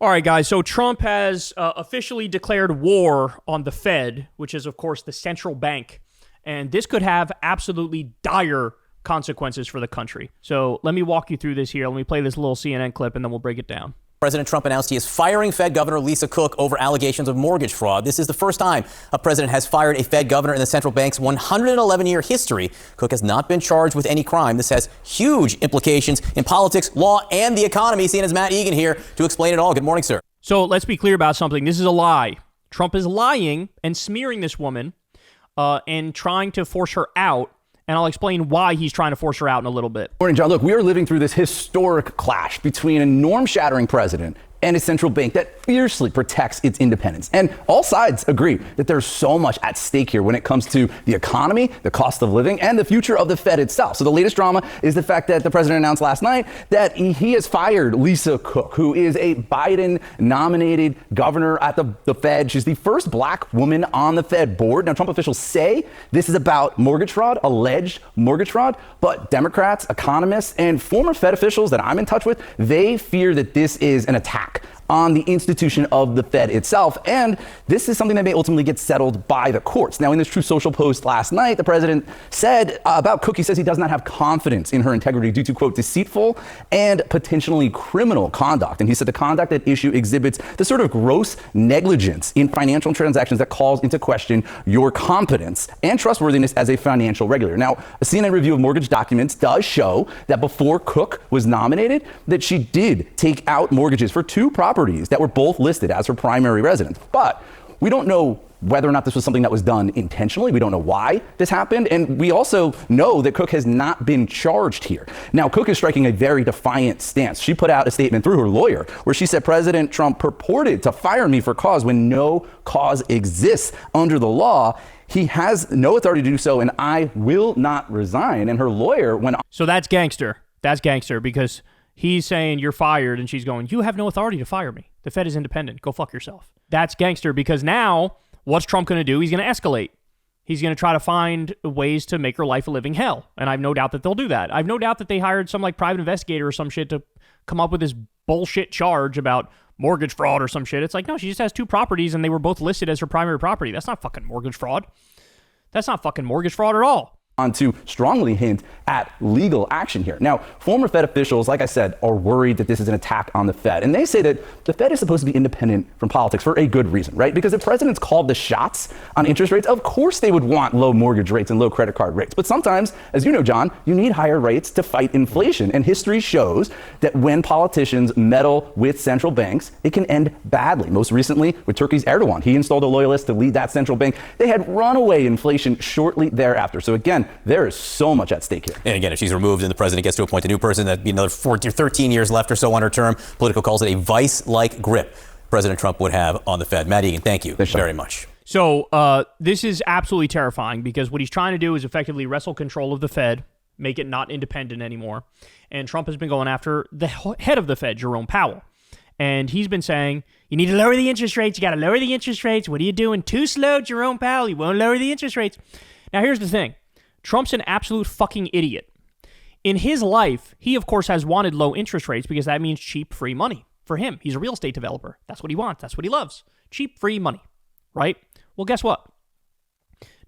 All right, guys. So Trump has officially declared war on the Fed, which is, of course, the central bank. And this could have absolutely dire consequences for the country. So let me walk you through this here. Let me play this little CNN clip, and then we'll break it down. President Trump announced he is firing Fed Governor Lisa Cook over allegations of mortgage fraud. This is the first time a president has fired a Fed governor in the central bank's 111-year history. Cook has not been charged with any crime. This has huge implications in politics, law, and the economy. CNN's Matt Egan here to explain it all. Good morning, sir. So let's be clear about something. This is a lie. Trump is lying and smearing this woman and trying to force her out. And I'll explain why he's trying to force her out in a little bit. Morning, John. Look, we are living through this historic clash between a norm-shattering president and a central bank that fiercely protects its independence. And all sides agree that there's so much at stake here when it comes to the economy, the cost of living, and the future of the Fed itself. So the latest drama is the fact that the president announced last night that he has fired Lisa Cook, who is a Biden-nominated governor at the Fed. She's the first black woman on the Fed board. Now, Trump officials say this is about mortgage fraud, alleged mortgage fraud, but Democrats, economists, and former Fed officials that I'm in touch with, they fear that this is an attack on the institution of the Fed itself. And this is something that may ultimately get settled by the courts. Now, in this Truth Social post last night, the president said about Cook, he says he does not have confidence in her integrity due to, quote, deceitful and potentially criminal conduct. And he said the conduct at issue exhibits the sort of gross negligence in financial transactions that calls into question your competence and trustworthiness as a financial regulator. Now, a CNN review of mortgage documents does show that before Cook was nominated, that she did take out mortgages for two properties that were both listed as her primary residence. But we don't know whether or not this was something that was done intentionally. We don't know why this happened. And we also know that Cook has not been charged here. Now, Cook is striking a very defiant stance. She put out a statement through her lawyer where she said President Trump purported to fire me for cause when no cause exists under the law. He has no authority to do so, and I will not resign. And her lawyer went on. So that's gangster. That's gangster because he's saying you're fired, and she's going, you have no authority to fire me. The Fed is independent. Go fuck yourself. That's gangster because now what's Trump going to do? He's going to escalate. He's going to try to find ways to make her life a living hell. And I have no doubt that they'll do that. I have no doubt that they hired some like private investigator or some shit to come up with this bullshit charge about mortgage fraud or some shit. It's like, no, she just has two properties and they were both listed as her primary property. That's not fucking mortgage fraud. That's not fucking mortgage fraud at all. On to strongly hint at legal action here. Now, former Fed officials, like I said, are worried that this is an attack on the Fed. And they say that the Fed is supposed to be independent from politics for a good reason, right? Because if presidents called the shots on interest rates, of course they would want low mortgage rates and low credit card rates. But sometimes, as you know, John, you need higher rates to fight inflation. And history shows that when politicians meddle with central banks, it can end badly. Most recently with Turkey's Erdogan. He installed a loyalist to lead that central bank. They had runaway inflation shortly thereafter. So again, there is so much at stake here. And again, if she's removed and the president gets to appoint a new person, that'd be another 13 years left or so on her term. Politico calls it a vice-like grip President Trump would have on the Fed. Matt Egan, thank you very much. So this is absolutely terrifying because what he's trying to do is effectively wrestle control of the Fed, make it not independent anymore. And Trump has been going after the head of the Fed, Jerome Powell. And he's been saying, you need to lower the interest rates. You got to lower the interest rates. What are you doing? Too slow, Jerome Powell. You won't lower the interest rates. Now, here's the thing. Trump's an absolute fucking idiot. In his life, he, of course, has wanted low interest rates because that means cheap, free money for him. He's a real estate developer. That's what he wants. That's what he loves. Cheap, free money, right? Well, guess what?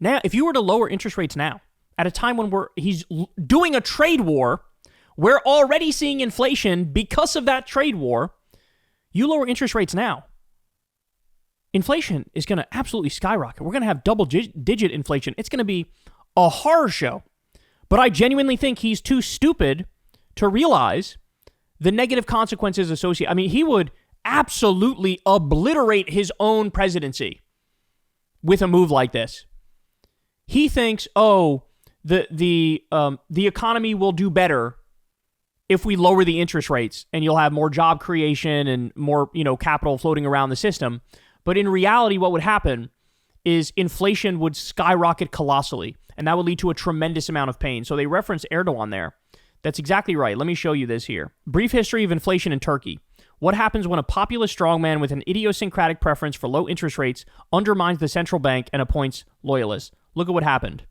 Now, if you were to lower interest rates now, at a time when he's doing a trade war, we're already seeing inflation because of that trade war. You lower interest rates now, inflation is going to absolutely skyrocket. We're going to have double-digit inflation. It's going to be a horror show. But I genuinely think he's too stupid to realize the negative consequences associated. I mean, he would absolutely obliterate his own presidency with a move like this. He thinks, the economy will do better if we lower the interest rates and you'll have more job creation and more, capital floating around the system. But in reality, what would happen is inflation would skyrocket colossally, and that would lead to a tremendous amount of pain. So they reference Erdogan there. That's exactly right. Let me show you this here. Brief history of inflation in Turkey. What happens when a populist strongman with an idiosyncratic preference for low interest rates undermines the central bank and appoints loyalists? Look at what happened.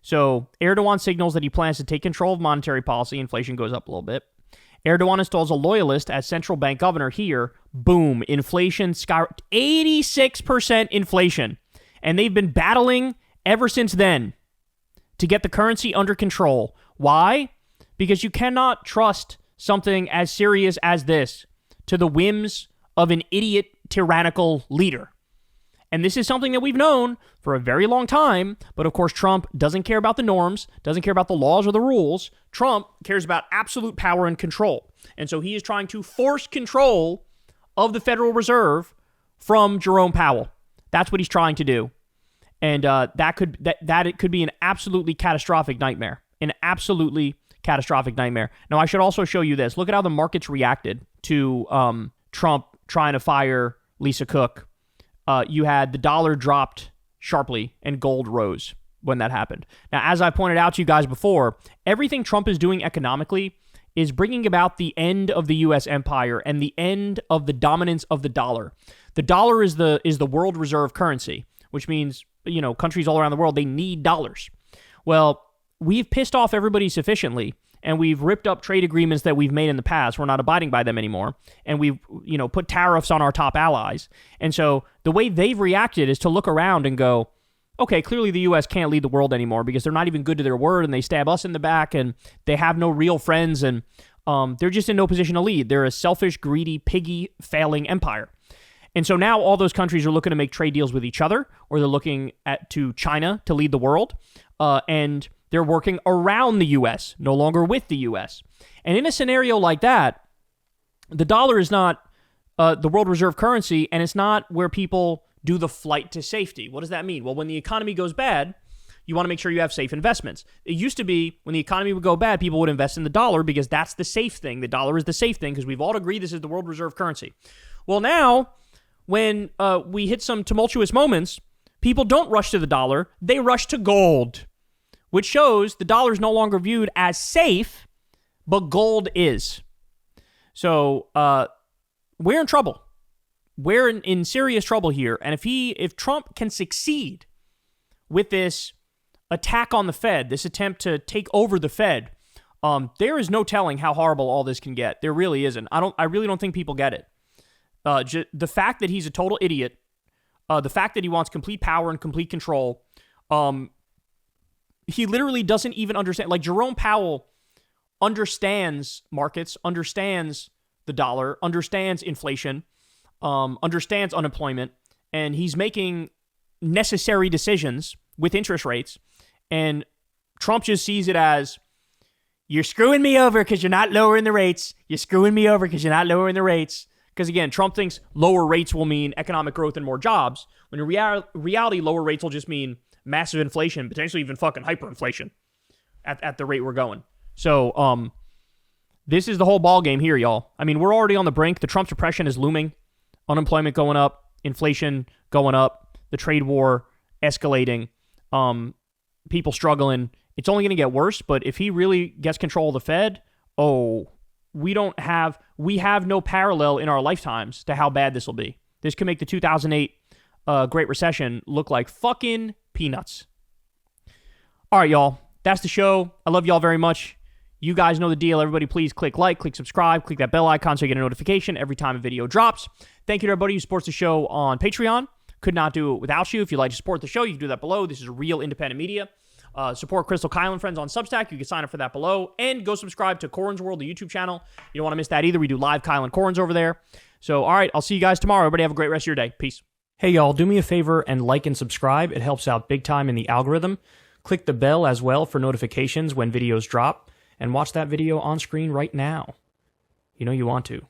So Erdogan signals that he plans to take control of monetary policy. Inflation goes up a little bit. Erdogan installs a loyalist as central bank governor here. Boom. Inflation skyrocketed. 86% inflation. And they've been battling ever since then to get the currency under control. Why? Because you cannot trust something as serious as this to the whims of an idiot tyrannical leader. And this is something that we've known for a very long time. But of course, Trump doesn't care about the norms, doesn't care about the laws or the rules. Trump cares about absolute power and control. And so he is trying to force control of the Federal Reserve from Jerome Powell. That's what he's trying to do. And it could be an absolutely catastrophic nightmare. An absolutely catastrophic nightmare. Now, I should also show you this. Look at how the markets reacted to Trump trying to fire Lisa Cook. You had the dollar dropped sharply and gold rose when that happened. Now, as I pointed out to you guys before, everything Trump is doing economically is bringing about the end of the U.S. empire and the end of the dominance of the dollar. The dollar is the world reserve currency, which means, you know, countries all around the world, they need dollars. Well, we've pissed off everybody sufficiently, and we've ripped up trade agreements that we've made in the past. We're not abiding by them anymore. And we've, you know, put tariffs on our top allies. And so the way they've reacted is to look around and go, okay, clearly the U.S. can't lead the world anymore because they're not even good to their word, and they stab us in the back, and they have no real friends, and they're just in no position to lead. They're a selfish, greedy, piggy, failing empire. And so now all those countries are looking to make trade deals with each other, or they're looking to China to lead the world, and they're working around the U.S., no longer with the U.S. And in a scenario like that, the dollar is not the world reserve currency, and it's not where people do the flight to safety. What does that mean? Well, when the economy goes bad, you want to make sure you have safe investments. It used to be when the economy would go bad, people would invest in the dollar because that's the safe thing. The dollar is the safe thing because we've all agreed this is the world reserve currency. Well, now, when we hit some tumultuous moments, people don't rush to the dollar. They rush to gold, which shows the dollar is no longer viewed as safe, but gold is. So we're in trouble. We're in serious trouble here. And if Trump can succeed with this attack on the Fed, this attempt to take over the Fed, there is no telling how horrible all this can get. There really isn't. I really don't think people get it. The fact that he's a total idiot, the fact that he wants complete power and complete control, he literally doesn't even understand. Like, Jerome Powell understands markets, understands the dollar, understands inflation, understands unemployment, and he's making necessary decisions with interest rates. And Trump just sees it as, you're screwing me over because you're not lowering the rates. You're screwing me over because you're not lowering the rates. Because again, Trump thinks lower rates will mean economic growth and more jobs, when in reality, lower rates will just mean massive inflation, potentially even fucking hyperinflation at the rate we're going. So this is the whole ball game here, y'all. I mean, we're already on the brink. The Trump depression is looming. Unemployment going up, inflation going up, the trade war escalating, people struggling. It's only going to get worse, but if he really gets control of the Fed, we have no parallel in our lifetimes to how bad this will be. This could make the 2008 Great Recession look like fucking peanuts. All right, y'all. That's the show. I love y'all very much. You guys know the deal. Everybody, please click like, click subscribe, click that bell icon so you get a notification every time a video drops. Thank you to everybody who supports the show on Patreon. Could not do it without you. If you'd like to support the show, you can do that below. This is real independent media. Support Crystal Kyle and Friends on Substack. You can sign up for that below. And go subscribe to Corin's World, the YouTube channel. You don't want to miss that either. We do live Kyle and Corin's over there. So, all right, I'll see you guys tomorrow. Everybody have a great rest of your day. Peace. Hey, y'all, do me a favor and like and subscribe. It helps out big time in the algorithm. Click the bell as well for notifications when videos drop. And watch that video on screen right now. You know you want to.